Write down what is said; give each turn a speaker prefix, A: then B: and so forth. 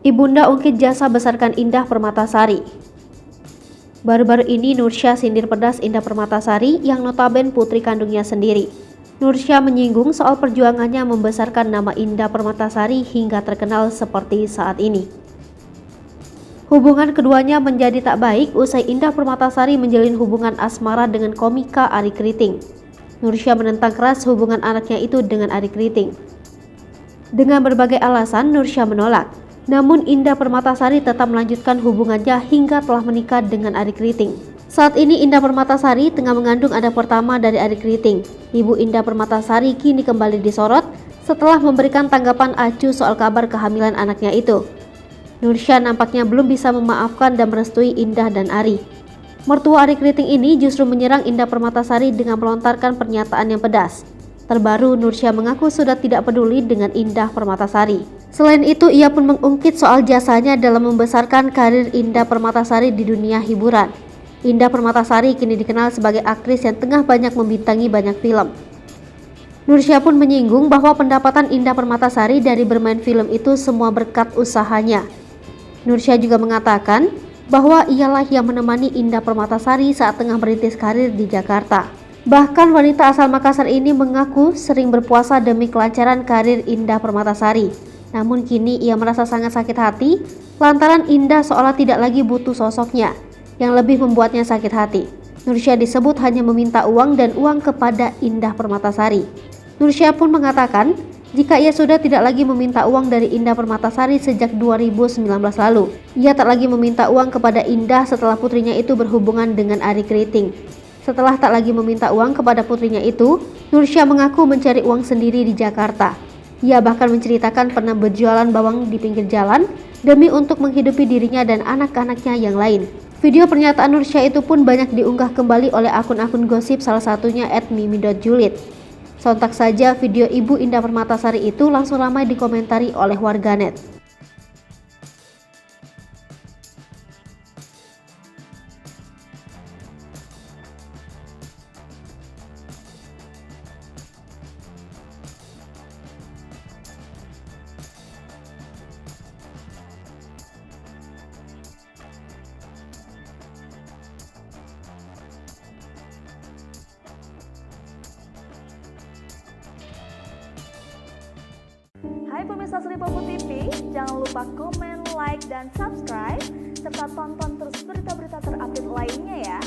A: Ibunda ungkit jasa besarkan Indah Permatasari. Baru-baru ini Nursya sindir pedas Indah Permatasari yang notaben putri kandungnya sendiri. Nursya menyinggung soal perjuangannya membesarkan nama Indah Permatasari hingga terkenal seperti saat ini. Hubungan keduanya menjadi tak baik usai Indah Permatasari menjalin hubungan asmara dengan komika Arie Kriting. Nursya menentang keras hubungan anaknya itu dengan Arie Kriting. Dengan berbagai alasan, Nursya menolak. Namun Indah Permatasari tetap melanjutkan hubungannya hingga telah menikah dengan Arie Kriting. Saat ini Indah Permatasari tengah mengandung anak pertama dari Arie Kriting. Ibu Indah Permatasari kini kembali disorot setelah memberikan tanggapan acuh soal kabar kehamilan anaknya itu. Nursya nampaknya belum bisa memaafkan dan merestui Indah dan Arie. Mertua Arie Kriting ini justru menyerang Indah Permatasari dengan melontarkan pernyataan yang pedas. Terbaru, Nursya mengaku sudah tidak peduli dengan Indah Permatasari. Selain itu, ia pun mengungkit soal jasanya dalam membesarkan karir Indah Permatasari di dunia hiburan. Indah Permatasari kini dikenal sebagai aktris yang tengah banyak membintangi banyak film. Nursya pun menyinggung bahwa pendapatan Indah Permatasari dari bermain film itu semua berkat usahanya. Nursya juga mengatakan bahwa ialah yang menemani Indah Permatasari saat tengah merintis karir di Jakarta. Bahkan wanita asal Makassar ini mengaku sering berpuasa demi kelancaran karir Indah Permatasari. Namun kini ia merasa sangat sakit hati lantaran Indah seolah tidak lagi butuh sosoknya, yang lebih membuatnya sakit hati. Nursya disebut hanya meminta uang dan uang kepada Indah Permatasari. Nursya pun mengatakan jika ia sudah tidak lagi meminta uang dari Indah Permatasari sejak 2019 lalu. Ia tak lagi meminta uang kepada Indah setelah putrinya itu berhubungan dengan Arie Kriting. Setelah tak lagi meminta uang kepada putrinya itu, Nursya mengaku mencari uang sendiri di Jakarta. Ia bahkan menceritakan pernah berjualan bawang di pinggir jalan demi untuk menghidupi dirinya dan anak-anaknya yang lain. Video pernyataan Nursya itu pun banyak diunggah kembali oleh akun-akun gosip, salah satunya @mimi.julid. Sontak saja video ibu Indah Permatasari itu langsung ramai dikomentari oleh warganet.
B: Hai pemirsa Sri Popo TV, jangan lupa komen, like, dan subscribe, serta tonton terus berita-berita terupdate lainnya ya.